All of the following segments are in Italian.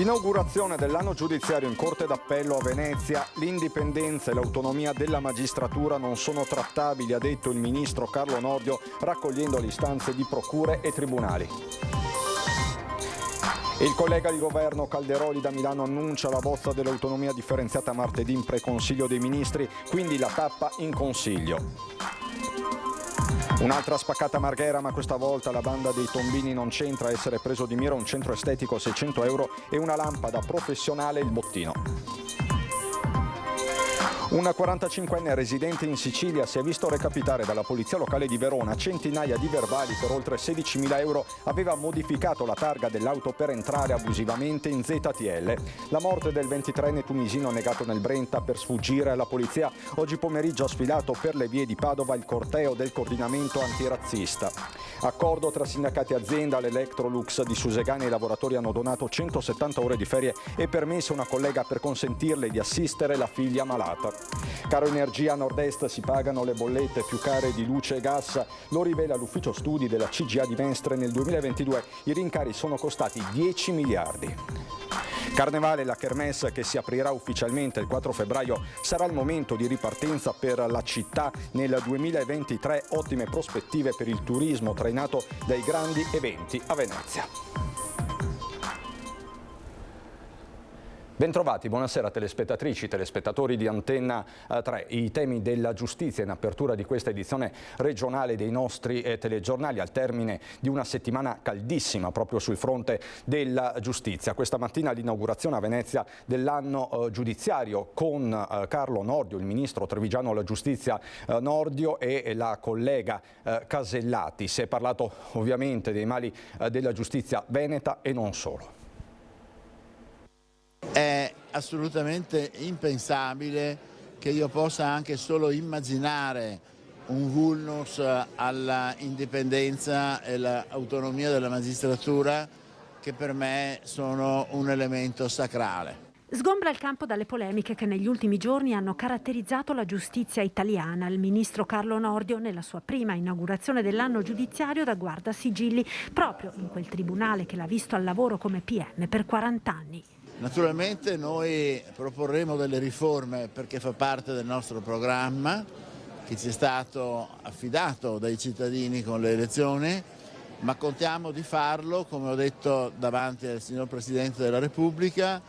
Inaugurazione dell'anno giudiziario in Corte d'Appello a Venezia. L'indipendenza e l'autonomia della magistratura non sono trattabili, ha detto il ministro Carlo Nordio, raccogliendo le istanze di procure e tribunali. Il collega di governo Calderoli da Milano annuncia la bozza dell'autonomia differenziata martedì in pre-consiglio dei ministri, quindi la tappa in consiglio. Un'altra spaccata a Marghera, ma questa volta la banda dei tombini non c'entra, a essere preso di mira un centro estetico a 600 euro e una lampada professionale, il bottino. Un 45enne residente in Sicilia si è visto recapitare dalla polizia locale di Verona centinaia di verbali per oltre 16.000 euro. Aveva modificato la targa dell'auto per entrare abusivamente in ZTL. La morte del 23enne tunisino negato nel Brenta per sfuggire alla polizia. Oggi pomeriggio ha sfilato per le vie di Padova il corteo del coordinamento antirazzista. Accordo tra sindacati e azienda, all'Electrolux di Susegana i lavoratori hanno donato 170 ore di ferie e permesso a una collega per consentirle di assistere la figlia malata. Caro energia, a nord-est si pagano le bollette più care di luce e gas, lo rivela l'ufficio studi della CGA di Mestre. Nel 2022 i rincari sono costati 10 miliardi. Carnevale, la kermesse che si aprirà ufficialmente il 4 febbraio sarà il momento di ripartenza per la città nel 2023, ottime prospettive per il turismo trainato dai grandi eventi a Venezia. Bentrovati, buonasera telespettatrici, telespettatori di Antenna 3. I temi della giustizia in apertura di questa edizione regionale dei nostri telegiornali al termine di una settimana caldissima proprio sul fronte della giustizia. Questa mattina l'inaugurazione a Venezia dell'anno giudiziario con Carlo Nordio, il ministro trevigiano alla giustizia Nordio e la collega Casellati. Si è parlato ovviamente dei mali della giustizia veneta e non solo. È assolutamente impensabile che io possa anche solo immaginare un vulnus alla indipendenza e all'autonomia della magistratura, che per me sono un elemento sacrale. Sgombra il campo dalle polemiche che negli ultimi giorni hanno caratterizzato la giustizia italiana. Il ministro Carlo Nordio, nella sua prima inaugurazione dell'anno giudiziario da guardasigilli, proprio in quel tribunale che l'ha visto al lavoro come PM per 40 anni. Naturalmente noi proporremo delle riforme perché fa parte del nostro programma che ci è stato affidato dai cittadini con le elezioni, ma contiamo di farlo, come ho detto davanti al signor Presidente della Repubblica,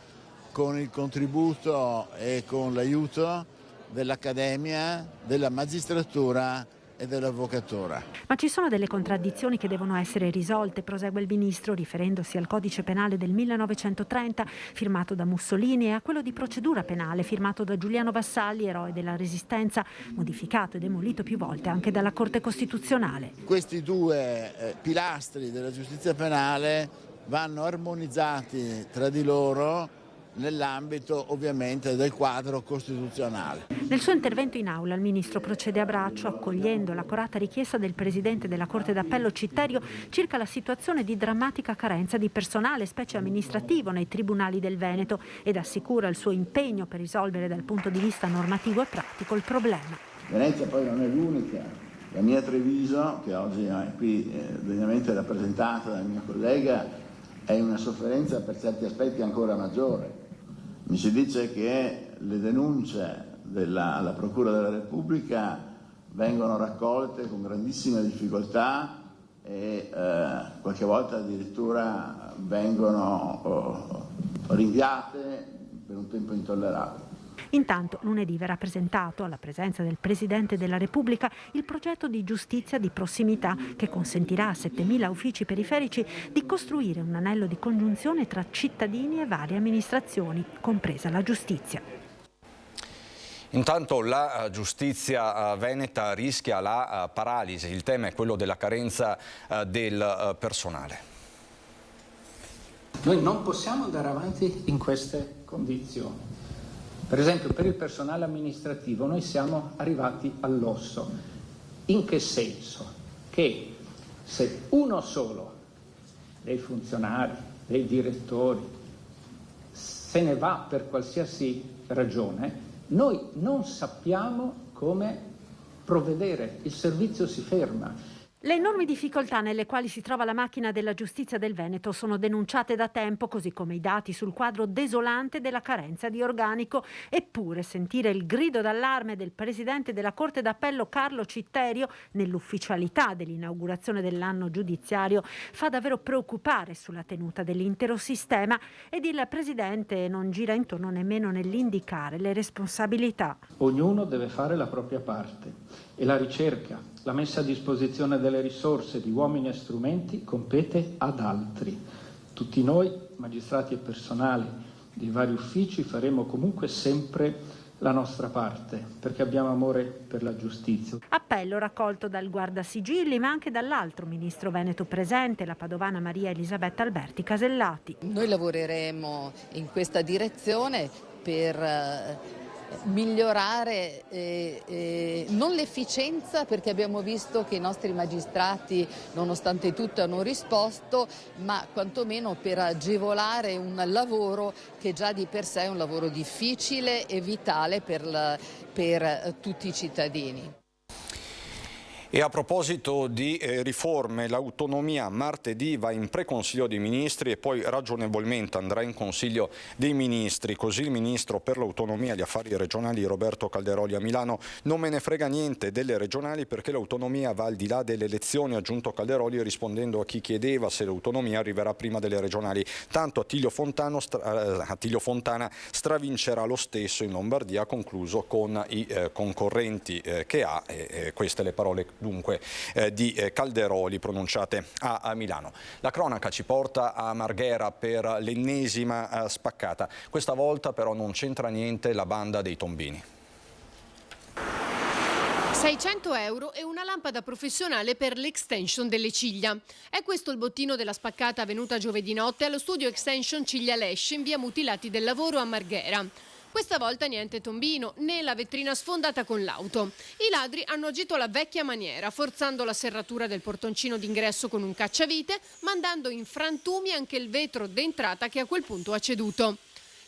con il contributo e con l'aiuto dell'Accademia, della magistratura e dell'avvocatura. Ma ci sono delle contraddizioni che devono essere risolte, prosegue il ministro, riferendosi al codice penale del 1930 firmato da Mussolini e a quello di procedura penale firmato da Giuliano Vassalli, eroe della Resistenza, modificato e demolito più volte anche dalla Corte Costituzionale. Questi due pilastri della giustizia penale vanno armonizzati tra di loro nell'ambito ovviamente del quadro costituzionale. Nel suo intervento in aula il ministro procede a braccio, accogliendo l'accorata richiesta del presidente della Corte d'Appello Citterio circa la situazione di drammatica carenza di personale, specie amministrativo, nei tribunali del Veneto, ed assicura il suo impegno per risolvere dal punto di vista normativo e pratico il problema. Venezia poi non è l'unica. La mia Treviso, che oggi è qui degnamente rappresentata dal mio collega, è una sofferenza per certi aspetti ancora maggiore. Mi si dice che le denunce alla Procura della Repubblica vengono raccolte con grandissime difficoltà e qualche volta addirittura vengono rinviate per un tempo intollerabile. Intanto lunedì verrà presentato alla presenza del Presidente della Repubblica il progetto di giustizia di prossimità che consentirà a 7.000 uffici periferici di costruire un anello di congiunzione tra cittadini e varie amministrazioni, compresa la giustizia. Intanto la giustizia veneta rischia la paralisi. Il tema è quello della carenza del personale. Noi non possiamo andare avanti in queste condizioni. Per esempio, per il personale amministrativo noi siamo arrivati all'osso. In che senso? Che se uno solo dei funzionari, dei direttori, se ne va per qualsiasi ragione, noi non sappiamo come provvedere, il servizio si ferma. Le enormi difficoltà nelle quali si trova la macchina della giustizia del Veneto sono denunciate da tempo, così come i dati sul quadro desolante della carenza di organico. Eppure sentire il grido d'allarme del presidente della Corte d'Appello Carlo Citterio nell'ufficialità dell'inaugurazione dell'anno giudiziario fa davvero preoccupare sulla tenuta dell'intero sistema, ed il presidente non gira intorno nemmeno nell'indicare le responsabilità. Ognuno deve fare la propria parte e la ricerca, la messa a disposizione delle risorse di uomini e strumenti compete ad altri. Tutti noi, magistrati e personale dei vari uffici, faremo comunque sempre la nostra parte, perché abbiamo amore per la giustizia. Appello raccolto dal Guardasigilli, ma anche dall'altro ministro veneto presente, la padovana Maria Elisabetta Alberti Casellati. Noi lavoreremo in questa direzione per migliorare non l'efficienza, perché abbiamo visto che i nostri magistrati nonostante tutto hanno risposto, ma quantomeno per agevolare un lavoro che già di per sé è un lavoro difficile e vitale per tutti i cittadini. E a proposito di riforme, l'autonomia martedì va in pre-consiglio dei ministri e poi ragionevolmente andrà in consiglio dei ministri. Così il ministro per l'autonomia e gli affari regionali Roberto Calderoli a Milano: non me ne frega niente delle regionali perché l'autonomia va al di là delle elezioni, ha aggiunto Calderoli rispondendo a chi chiedeva se l'autonomia arriverà prima delle regionali. Tanto Attilio Fontana stravincerà lo stesso in Lombardia, ha concluso con i concorrenti che ha. Queste le parole dunque di Calderoli pronunciate a Milano. La cronaca ci porta a Marghera per l'ennesima spaccata. Questa volta però non c'entra niente la banda dei tombini. 600 euro e una lampada professionale per l'extension delle ciglia. È questo il bottino della spaccata avvenuta giovedì notte allo studio Extension Ciglia Lesce in via Mutilati del Lavoro a Marghera. Questa volta niente tombino, né la vetrina sfondata con l'auto. I ladri hanno agito alla vecchia maniera, forzando la serratura del portoncino d'ingresso con un cacciavite, mandando in frantumi anche il vetro d'entrata che a quel punto ha ceduto.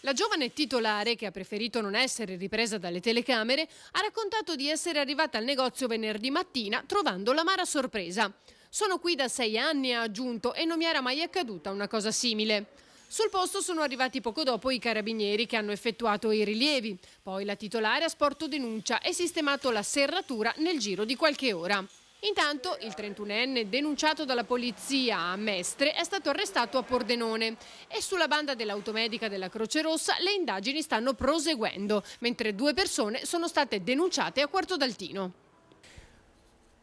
La giovane titolare, che ha preferito non essere ripresa dalle telecamere, ha raccontato di essere arrivata al negozio venerdì mattina trovando l'amara sorpresa. Sono qui da 6 anni, ha aggiunto, e non mi era mai accaduta una cosa simile. Sul posto sono arrivati poco dopo i carabinieri che hanno effettuato i rilievi. Poi la titolare ha sporto denuncia e sistemato la serratura nel giro di qualche ora. Intanto il 31enne denunciato dalla polizia a Mestre è stato arrestato a Pordenone e sulla banda dell'automedica della Croce Rossa le indagini stanno proseguendo, mentre 2 persone sono state denunciate a Quarto d'Altino.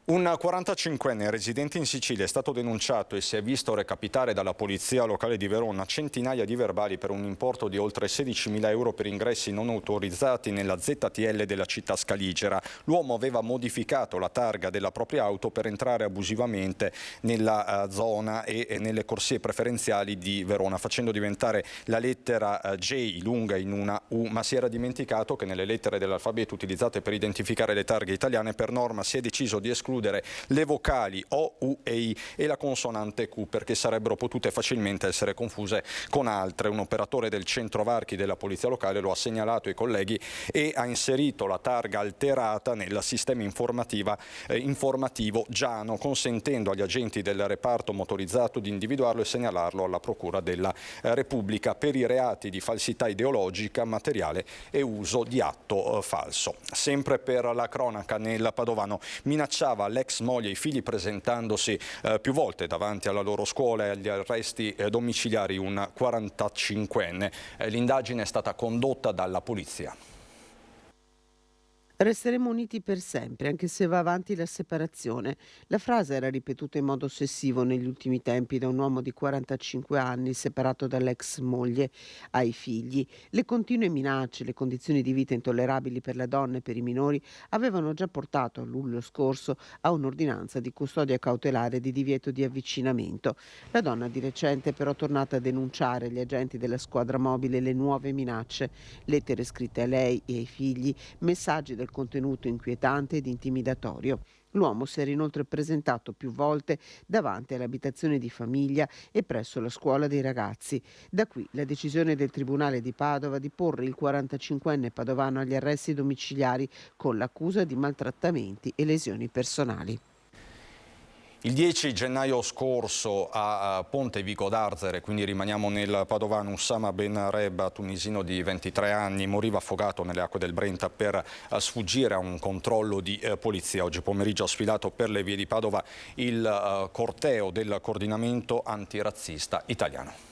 Un 45enne residente in Sicilia è stato denunciato e si è visto recapitare dalla polizia locale di Verona centinaia di verbali per un importo di oltre 16.000 euro per ingressi non autorizzati nella ZTL della città scaligera. L'uomo aveva modificato la targa della propria auto per entrare abusivamente nella zona e nelle corsie preferenziali di Verona, facendo diventare la lettera J lunga in una U, ma si era dimenticato che nelle lettere dell'alfabeto utilizzate per identificare le targhe italiane per norma si è deciso di escludere le vocali O, U e I e la consonante Q perché sarebbero potute facilmente essere confuse con altre. Un operatore del centro varchi della polizia locale lo ha segnalato ai colleghi e ha inserito la targa alterata nel sistema informativo Giano, consentendo agli agenti del reparto motorizzato di individuarlo e segnalarlo alla Procura della Repubblica per i reati di falsità ideologica, materiale e uso di atto falso. Sempre per la cronaca, nel Padovano minacciava l'ex moglie e i figli presentandosi più volte davanti alla loro scuola e agli arresti domiciliari un 45enne. L'indagine è stata condotta dalla polizia. Resteremo uniti per sempre, anche se va avanti la separazione. La frase era ripetuta in modo ossessivo negli ultimi tempi da un uomo di 45 anni separato dall'ex moglie ai figli. Le continue minacce, le condizioni di vita intollerabili per la donna e per i minori avevano già portato a luglio scorso a un'ordinanza di custodia cautelare di divieto di avvicinamento. La donna di recente è però tornata a denunciare agli agenti della squadra mobile le nuove minacce, lettere scritte a lei e ai figli, messaggi del contenuto inquietante ed intimidatorio. L'uomo si era inoltre presentato più volte davanti all'abitazione di famiglia e presso la scuola dei ragazzi. Da qui la decisione del Tribunale di Padova di porre il 45enne padovano agli arresti domiciliari con l'accusa di maltrattamenti e lesioni personali. Il 10 gennaio scorso a Ponte Vico d'Arzere, quindi rimaniamo nel padovano, Oussama Ben Reba, tunisino di 23 anni, moriva affogato nelle acque del Brenta per sfuggire a un controllo di polizia. Oggi pomeriggio ha sfilato per le vie di Padova il corteo del coordinamento antirazzista italiano.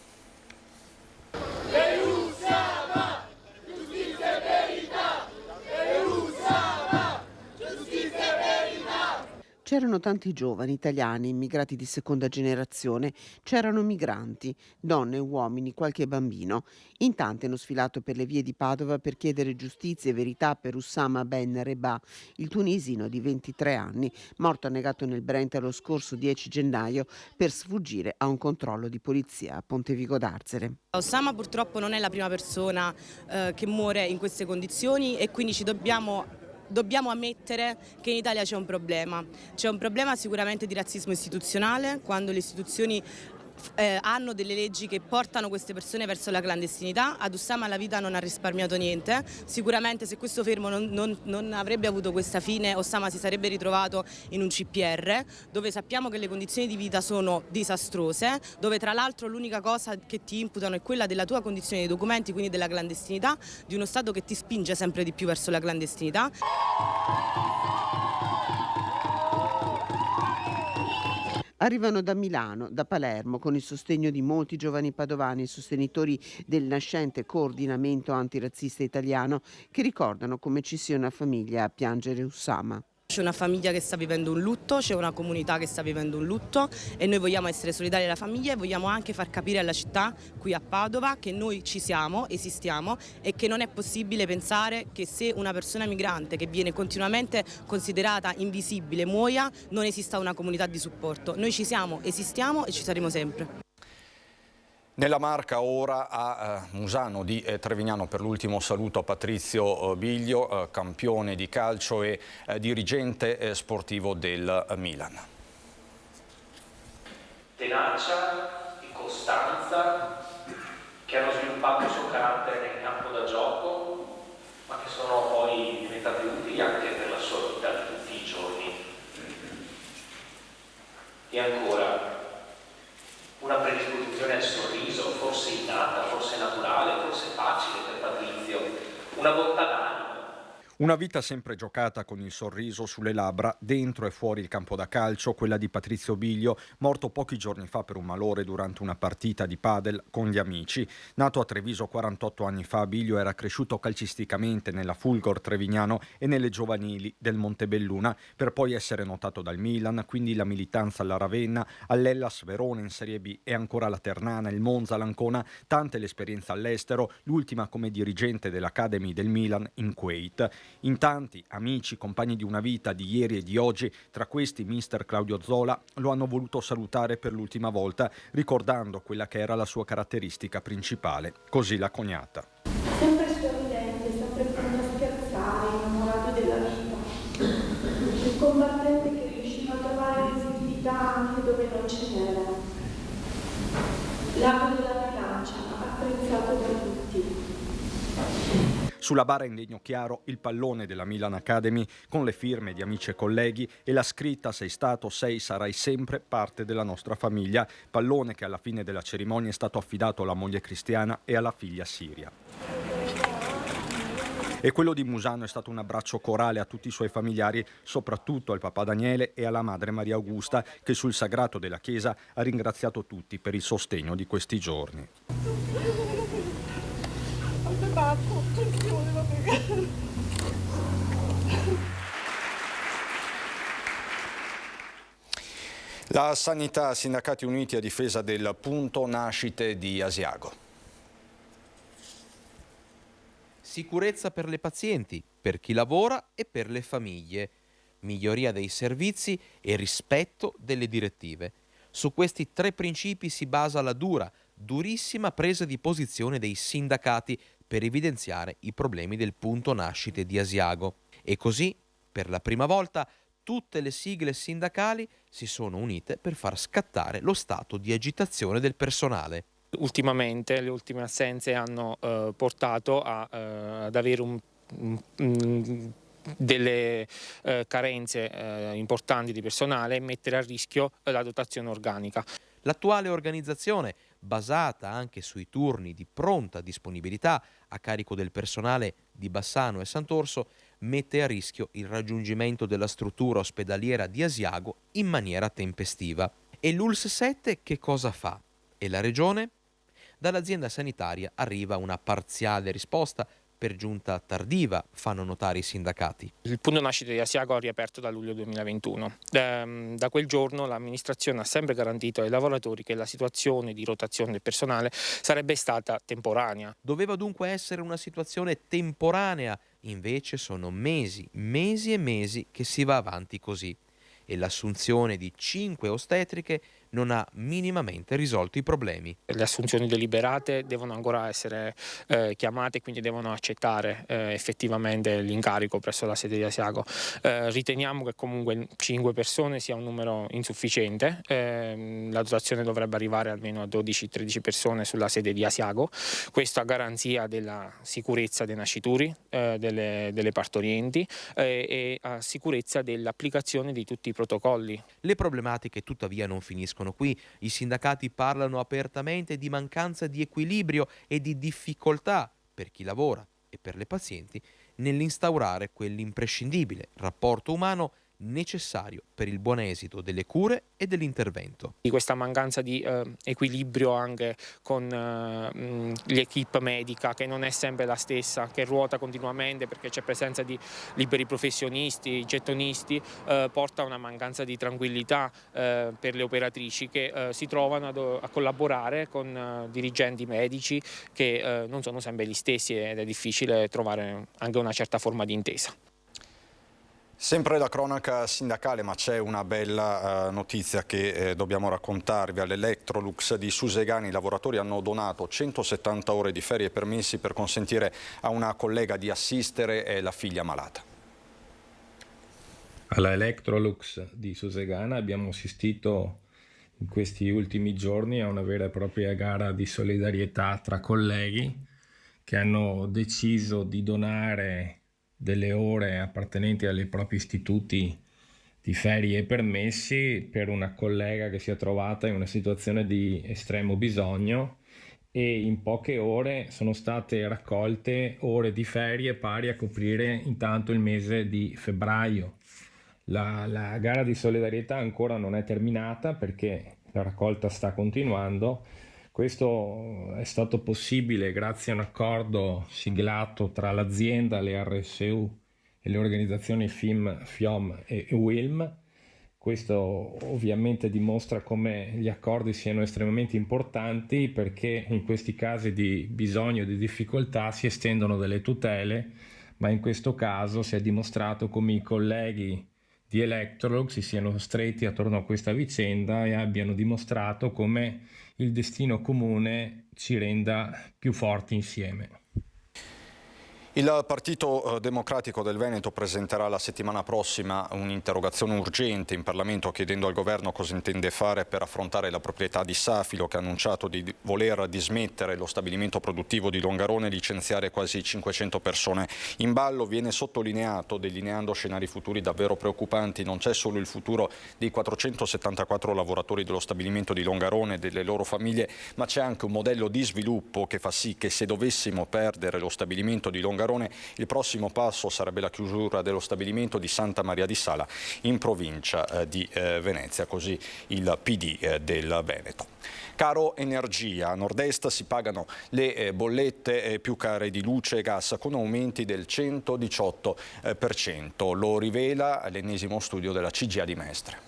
C'erano tanti giovani italiani, immigrati di seconda generazione, c'erano migranti, donne, uomini, qualche bambino. In tanti hanno sfilato per le vie di Padova per chiedere giustizia e verità per Oussama Ben Reba, il tunisino di 23 anni, morto annegato nel Brenta lo scorso 10 gennaio per sfuggire a un controllo di polizia a Ponte Vico d'Arzere. Oussama purtroppo non è la prima persona che muore in queste condizioni e quindi dobbiamo ammettere che in Italia c'è un problema. C'è un problema sicuramente di razzismo istituzionale, quando le istituzioni hanno delle leggi che portano queste persone verso la clandestinità. Ad Oussama la vita non ha risparmiato niente. Sicuramente se questo fermo non avrebbe avuto questa fine, Oussama si sarebbe ritrovato in un CPR, dove sappiamo che le condizioni di vita sono disastrose, dove tra l'altro l'unica cosa che ti imputano è quella della tua condizione di documenti, quindi della clandestinità, di uno Stato che ti spinge sempre di più verso la clandestinità. Arrivano da Milano, da Palermo, con il sostegno di molti giovani padovani, sostenitori del nascente coordinamento antirazzista italiano, che ricordano come ci sia una famiglia a piangere Oussama. C'è una famiglia che sta vivendo un lutto, c'è una comunità che sta vivendo un lutto e noi vogliamo essere solidari alla famiglia e vogliamo anche far capire alla città, qui a Padova, che noi ci siamo, esistiamo e che non è possibile pensare che se una persona migrante che viene continuamente considerata invisibile muoia, non esista una comunità di supporto. Noi ci siamo, esistiamo e ci saremo sempre. Nella Marca ora a Musano di Trevignano per l'ultimo saluto a Patrizio Biglio, campione di calcio e dirigente sportivo del Milan. Tenacia e costanza che hanno sviluppato il suo carattere nel campo da gioco, ma che sono poi diventati utili anche per la sua vita di tutti i giorni. E ancora, una predisposizione al sorriso, forse innata, forse naturale, forse facile per Patrizio, una bontà d'animo. Una vita sempre giocata con il sorriso sulle labbra, dentro e fuori il campo da calcio, quella di Patrizio Biglio, morto pochi giorni fa per un malore durante una partita di padel con gli amici. Nato a Treviso 48 anni fa, Biglio era cresciuto calcisticamente nella Fulgor Trevignano e nelle giovanili del Montebelluna, per poi essere notato dal Milan, quindi la militanza alla Ravenna, all'Hellas Verona in Serie B e ancora la Ternana, il Monza, l'Ancona, tante l'esperienza all'estero, l'ultima come dirigente dell'Academy del Milan in Kuwait. In tanti, amici, compagni di una vita, di ieri e di oggi, tra questi mister Claudio Zola, lo hanno voluto salutare per l'ultima volta, ricordando quella che era la sua caratteristica principale. Così l'ha coniata. Sempre sorridente, sempre pronto a scherzare, innamorato della vita. Un combattente che riusciva a trovare visibilità anche dove non ce n'era. L'ago della bilancia, apprezzato da tutti. Sulla bara in legno chiaro il pallone della Milan Academy con le firme di amici e colleghi e la scritta "Sei stato, sei, sarai sempre parte della nostra famiglia", pallone che alla fine della cerimonia è stato affidato alla moglie Cristiana e alla figlia Siria. E quello di Musano è stato un abbraccio corale a tutti i suoi familiari, soprattutto al papà Daniele e alla madre Maria Augusta, che sul sagrato della chiesa ha ringraziato tutti per il sostegno di questi giorni. La sanità, sindacati uniti a difesa del punto nascite di Asiago. Sicurezza per le pazienti, per chi lavora e per le famiglie, miglioria dei servizi e rispetto delle direttive. Su questi tre principi si basa la durissima presa di posizione dei sindacati per evidenziare i problemi del punto nascite di Asiago. E così, per la prima volta, tutte le sigle sindacali si sono unite per far scattare lo stato di agitazione del personale. Ultimamente le ultime assenze hanno portato ad avere un delle carenze importanti di personale e mettere a rischio la dotazione organica. L'attuale organizzazione, basata anche sui turni di pronta disponibilità a carico del personale di Bassano e Sant'Orso, mette a rischio il raggiungimento della struttura ospedaliera di Asiago in maniera tempestiva. E l'ULSS 7 che cosa fa? E la Regione? Dall'azienda sanitaria arriva una parziale risposta, per giunta tardiva, fanno notare i sindacati. Il punto nascita di Asiago ha riaperto da luglio 2021. Da quel giorno l'amministrazione ha sempre garantito ai lavoratori che la situazione di rotazione del personale sarebbe stata temporanea. Doveva dunque essere una situazione temporanea, invece sono mesi e mesi che si va avanti così. E l'assunzione di 5 ostetriche non ha minimamente risolto i problemi. Le assunzioni deliberate devono ancora essere chiamate, quindi devono accettare effettivamente l'incarico presso la sede di Asiago. Riteniamo che comunque 5 persone sia un numero insufficiente, la dotazione dovrebbe arrivare almeno a 12-13 persone sulla sede di Asiago, questo a garanzia della sicurezza dei nascituri, delle partorienti e a sicurezza dell'applicazione di tutti i protocolli. Le problematiche tuttavia non finiscono qui. I sindacati parlano apertamente di mancanza di equilibrio e di difficoltà per chi lavora e per le pazienti nell'instaurare quell'imprescindibile rapporto umano necessario per il buon esito delle cure e dell'intervento. Di questa mancanza di equilibrio anche con l'equipe medica, che non è sempre la stessa, che ruota continuamente perché c'è presenza di liberi professionisti, gettonisti, porta a una mancanza di tranquillità per le operatrici che si trovano a collaborare con dirigenti medici che non sono sempre gli stessi ed è difficile trovare anche una certa forma di intesa. Sempre la cronaca sindacale, ma c'è una bella notizia che dobbiamo raccontarvi. All'Electrolux di Susegani i lavoratori hanno donato 170 ore di ferie permessi per consentire a una collega di assistere la figlia malata. Alla Electrolux di Susegana abbiamo assistito in questi ultimi giorni a una vera e propria gara di solidarietà tra colleghi che hanno deciso di donare delle ore appartenenti ai propri istituti di ferie e permessi per una collega che si è trovata in una situazione di estremo bisogno, e in poche ore sono state raccolte ore di ferie pari a coprire intanto il mese di febbraio. La gara di solidarietà ancora non è terminata perché la raccolta sta continuando. Questo è stato possibile grazie a un accordo siglato tra l'azienda, le RSU e le organizzazioni FIM, FIOM e UILM. Questo ovviamente dimostra come gli accordi siano estremamente importanti, perché in questi casi di bisogno e di difficoltà si estendono delle tutele, ma in questo caso si è dimostrato come i colleghi di Electrolux si siano stretti attorno a questa vicenda e abbiano dimostrato come il destino comune ci renda più forti insieme. Il Partito Democratico del Veneto presenterà la settimana prossima un'interrogazione urgente in Parlamento chiedendo al governo cosa intende fare per affrontare la proprietà di Safilo, che ha annunciato di voler dismettere lo stabilimento produttivo di Longarone e licenziare quasi 500 persone. In ballo viene sottolineato, delineando scenari futuri davvero preoccupanti, non c'è solo il futuro dei 474 lavoratori dello stabilimento di Longarone e delle loro famiglie, ma c'è anche un modello di sviluppo che fa sì che se dovessimo perdere lo stabilimento di Longarone, il prossimo passo sarebbe la chiusura dello stabilimento di Santa Maria di Sala in provincia di Venezia, così il PD del Veneto. Caro energia, a nord-est si pagano le bollette più care di luce e gas con aumenti del 118%, lo rivela l'ennesimo studio della CGIA di Mestre.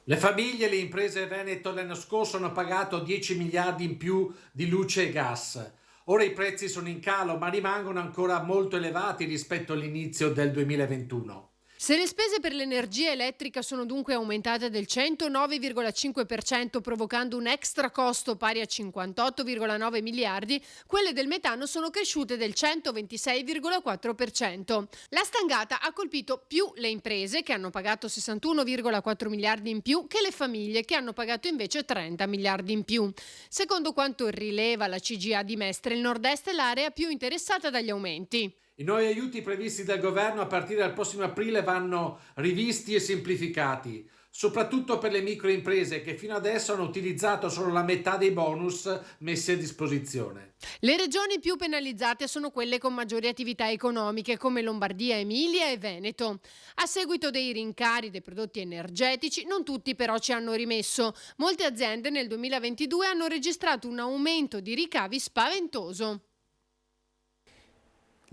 Le famiglie e le imprese veneto l'anno scorso hanno pagato 10 miliardi in più di luce e gas. Ora i prezzi sono in calo, ma rimangono ancora molto elevati rispetto all'inizio del 2021. Se le spese per l'energia elettrica sono dunque aumentate del 109,5%, provocando un extra costo pari a 58,9 miliardi, quelle del metano sono cresciute del 126,4%. La stangata ha colpito più le imprese, che hanno pagato 61,4 miliardi in più, che le famiglie, che hanno pagato invece 30 miliardi in più. Secondo quanto rileva la CGIA di Mestre, il nord-est è l'area più interessata dagli aumenti. I nuovi aiuti previsti dal governo a partire dal prossimo aprile vanno rivisti e semplificati, soprattutto per le microimprese che fino adesso hanno utilizzato solo la metà dei bonus messi a disposizione. Le regioni più penalizzate sono quelle con maggiori attività economiche come Lombardia, Emilia e Veneto. A seguito dei rincari dei prodotti energetici, non tutti però ci hanno rimesso. Molte aziende nel 2022 hanno registrato un aumento di ricavi spaventoso.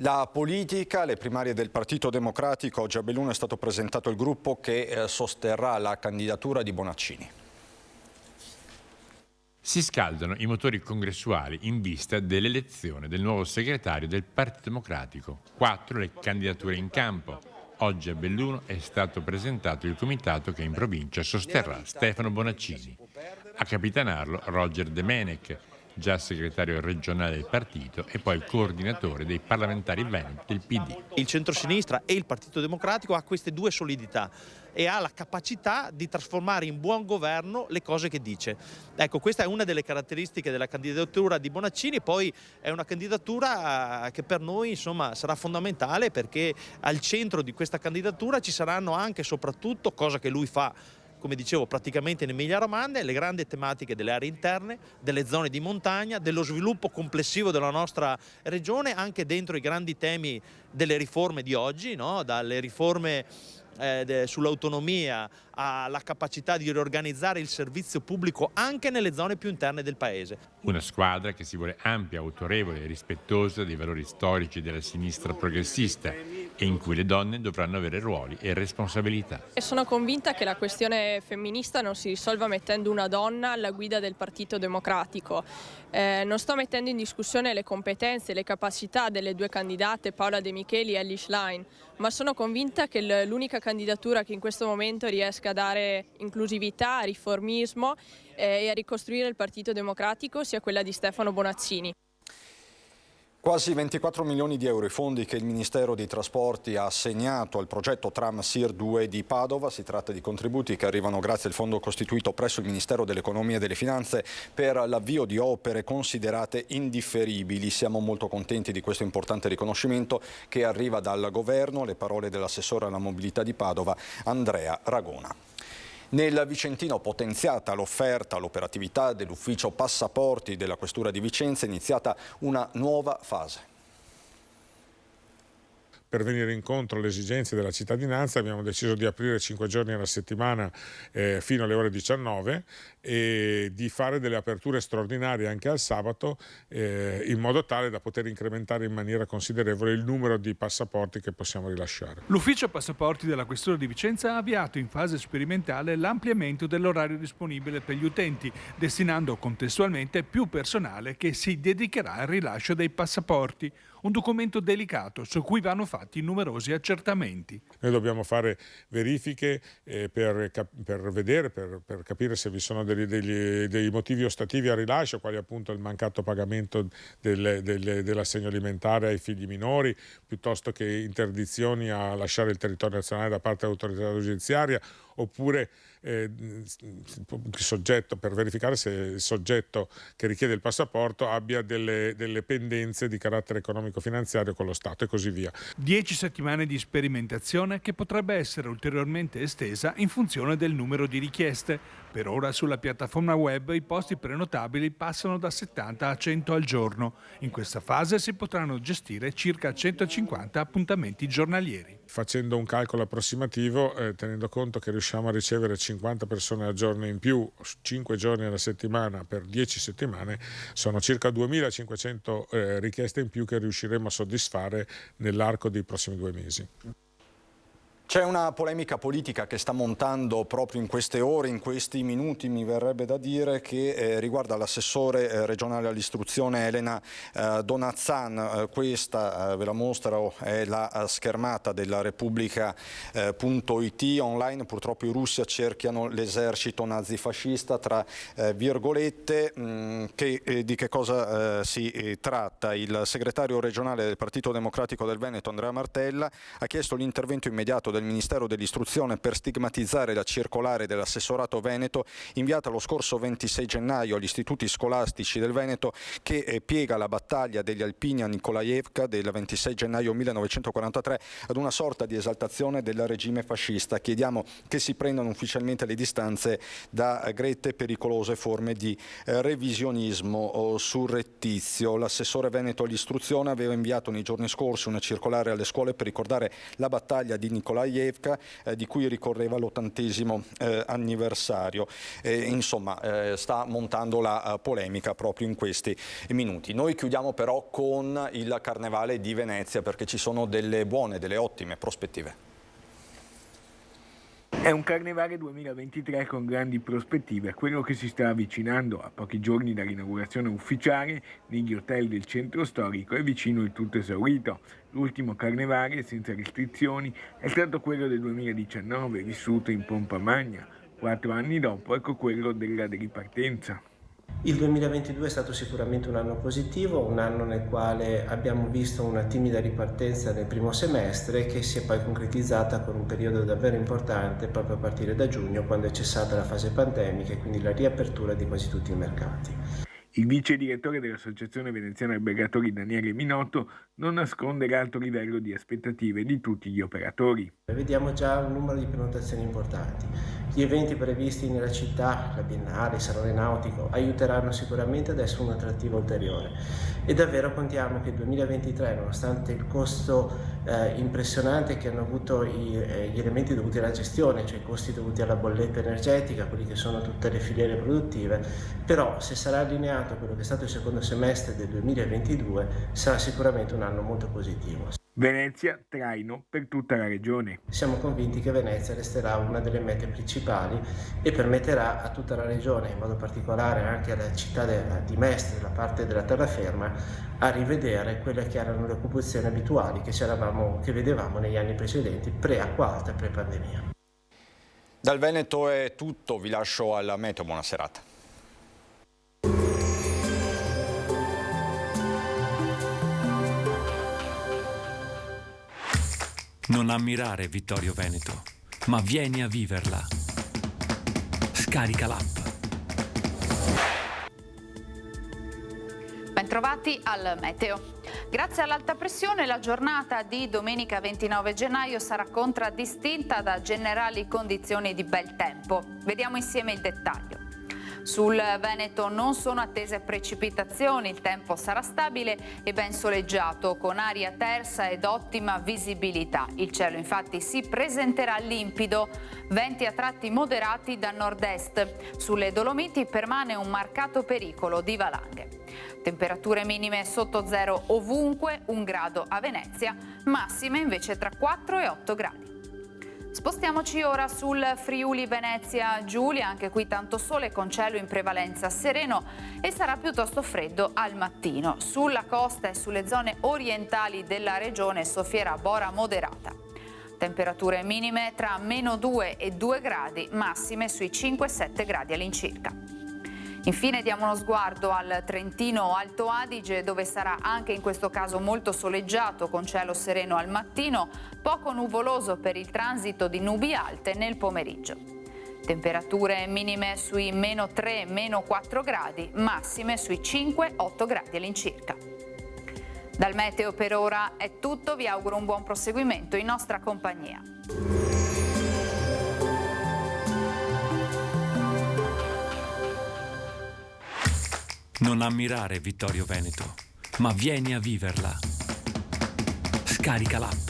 La politica, le primarie del Partito Democratico. Oggi a Belluno è stato presentato il gruppo che sosterrà la candidatura di Bonaccini. Si scaldano i motori congressuali in vista dell'elezione del nuovo segretario del Partito Democratico. 4 le candidature in campo. Oggi a Belluno è stato presentato il comitato che in provincia sosterrà Stefano Bonaccini. A capitanarlo Roger De Menec, già segretario regionale del partito e poi coordinatore dei parlamentari veneti del PD. Il centrosinistra e il Partito Democratico ha queste due solidità e ha la capacità di trasformare in buon governo le cose che dice. Ecco, questa è una delle caratteristiche della candidatura di Bonaccini, poi è una candidatura che per noi insomma sarà fondamentale, perché al centro di questa candidatura ci saranno anche e soprattutto, cosa che lui fa come dicevo praticamente in Emilia-Romagna, le grandi tematiche delle aree interne, delle zone di montagna, dello sviluppo complessivo della nostra regione, anche dentro i grandi temi delle riforme di oggi, no? Dalle riforme sull'autonomia alla capacità di riorganizzare il servizio pubblico anche nelle zone più interne del paese. Una squadra che si vuole ampia, autorevole e rispettosa dei valori storici della sinistra progressista e in cui le donne dovranno avere ruoli e responsabilità. E sono convinta che la questione femminista non si risolva mettendo una donna alla guida del Partito Democratico. Non sto mettendo in discussione le competenze e le capacità delle due candidate Paola De Micheli e Elly Schlein, ma sono convinta che l'unica candidatura che in questo momento riesca a dare inclusività, riformismo e a ricostruire il Partito Democratico sia quella di Stefano Bonaccini. Quasi 24 milioni di euro i fondi che il Ministero dei Trasporti ha assegnato al progetto Tram Sir 2 di Padova. Si tratta di contributi che arrivano grazie al fondo costituito presso il Ministero dell'Economia e delle Finanze per l'avvio di opere considerate indifferibili. Siamo molto contenti di questo importante riconoscimento che arriva dal Governo. Le parole dell'assessore alla mobilità di Padova, Andrea Ragona. Nel Vicentino potenziata l'offerta, l'operatività dell'ufficio passaporti della Questura di Vicenza, è iniziata una nuova fase. Per venire incontro alle esigenze della cittadinanza abbiamo deciso di aprire 5 giorni alla settimana fino alle ore 19 e di fare delle aperture straordinarie anche al sabato in modo tale da poter incrementare in maniera considerevole il numero di passaporti che possiamo rilasciare. L'ufficio passaporti della Questura di Vicenza ha avviato in fase sperimentale l'ampliamento dell'orario disponibile per gli utenti, destinando contestualmente più personale che si dedicherà al rilascio dei passaporti. Un documento delicato su cui vanno fatti numerosi accertamenti. Noi dobbiamo fare verifiche per capire se vi sono dei motivi ostativi al rilascio, quali appunto il mancato pagamento dell'assegno alimentare ai figli minori, piuttosto che interdizioni a lasciare il territorio nazionale da parte dell'autorità giudiziaria, oppure soggetto, per verificare se il soggetto che richiede il passaporto abbia delle pendenze di carattere economico-finanziario con lo Stato e così via. 10 settimane di sperimentazione che potrebbe essere ulteriormente estesa in funzione del numero di richieste. Per ora sulla piattaforma web i posti prenotabili passano da 70 a 100 al giorno. In questa fase si potranno gestire circa 150 appuntamenti giornalieri. Facendo un calcolo approssimativo, tenendo conto che riusciamo a ricevere 50 persone al giorno in più, 5 giorni alla settimana per 10 settimane, sono circa 2500 richieste in più che riusciremo a soddisfare nell'arco dei prossimi 2 mesi. C'è una polemica politica che sta montando proprio in queste ore, in questi minuti, mi verrebbe da dire, che riguarda l'assessore regionale all'istruzione Elena Donazzan. Questa, ve la mostro, è la schermata della Repubblica.it. Online purtroppo i russi accerchiano l'esercito nazifascista, tra virgolette. Di che cosa si tratta? Il segretario regionale del Partito Democratico del Veneto, Andrea Martella, ha chiesto l'intervento immediato del del Ministero dell'Istruzione per stigmatizzare la circolare dell'assessorato Veneto inviata lo scorso 26 gennaio agli istituti scolastici del Veneto, che piega la battaglia degli alpini a Nikolaevka del 26 gennaio 1943 ad una sorta di esaltazione del regime fascista. Chiediamo che si prendano ufficialmente le distanze da grette e pericolose forme di revisionismo surrettizio. L'assessore Veneto all'istruzione aveva inviato nei giorni scorsi una circolare alle scuole per ricordare la battaglia di Nikolaevka, di cui ricorreva l'80° anniversario. Insomma, sta montando la polemica proprio in questi minuti. Noi chiudiamo però con il Carnevale di Venezia, perché ci sono delle buone, delle ottime prospettive. È un Carnevale 2023 con grandi prospettive, quello che si sta avvicinando a pochi giorni dall'inaugurazione ufficiale negli hotel del centro storico è vicino il tutto esaurito. L'ultimo Carnevale senza restrizioni è stato quello del 2019, vissuto in pompa magna. 4 anni dopo, ecco quello della ripartenza. Il 2022 è stato sicuramente un anno positivo, un anno nel quale abbiamo visto una timida ripartenza nel primo semestre che si è poi concretizzata con un periodo davvero importante proprio a partire da giugno, quando è cessata la fase pandemica e quindi la riapertura di quasi tutti i mercati. Il vice direttore dell'Associazione Veneziana Albergatori Daniele Minotto non nasconde l'alto livello di aspettative di tutti gli operatori. Vediamo già un numero di prenotazioni importanti. Gli eventi previsti nella città, la Biennale, il Salone Nautico, aiuteranno sicuramente ad essere un attrattivo ulteriore. E davvero contiamo che il 2023, nonostante il costo impressionante che hanno avuto gli elementi dovuti alla gestione, cioè i costi dovuti alla bolletta energetica, quelli che sono tutte le filiere produttive, però se sarà allineato a quello che è stato il secondo semestre del 2022, sarà sicuramente un anno molto positivo. Venezia, traino per tutta la regione. Siamo convinti che Venezia resterà una delle mete principali e permetterà a tutta la regione, in modo particolare anche alla città di Mestre, la parte della terraferma, a rivedere quelle che erano le occupazioni abituali che vedevamo negli anni precedenti, pre-acqua alta e pre-pandemia. Dal Veneto è tutto, vi lascio alla meteo, buona serata. Non ammirare Vittorio Veneto, ma vieni a viverla. Scarica l'app. Bentrovati al meteo. Grazie all'alta pressione la giornata di domenica 29 gennaio sarà contraddistinta da generali condizioni di bel tempo. Vediamo insieme il dettaglio. Sul Veneto non sono attese precipitazioni, il tempo sarà stabile e ben soleggiato, con aria tersa ed ottima visibilità. Il cielo infatti si presenterà limpido, venti a tratti moderati da nord-est. Sulle Dolomiti permane un marcato pericolo di valanghe. Temperature minime sotto zero ovunque, 1 grado a Venezia, massime invece tra 4 e 8 gradi. Spostiamoci ora sul Friuli Venezia Giulia, anche qui tanto sole con cielo in prevalenza sereno e sarà piuttosto freddo al mattino. Sulla costa e sulle zone orientali della regione soffierà bora moderata. Temperature minime tra -2 e 2 gradi, massime sui 5-7 gradi all'incirca. Infine diamo uno sguardo al Trentino Alto Adige, dove sarà anche in questo caso molto soleggiato con cielo sereno al mattino, poco nuvoloso per il transito di nubi alte nel pomeriggio. Temperature minime sui -3, -4 gradi, massime sui 5-8 gradi all'incirca. Dal meteo per ora è tutto, vi auguro un buon proseguimento in nostra compagnia. Non ammirare Vittorio Veneto, ma vieni a viverla. Scarica l'app.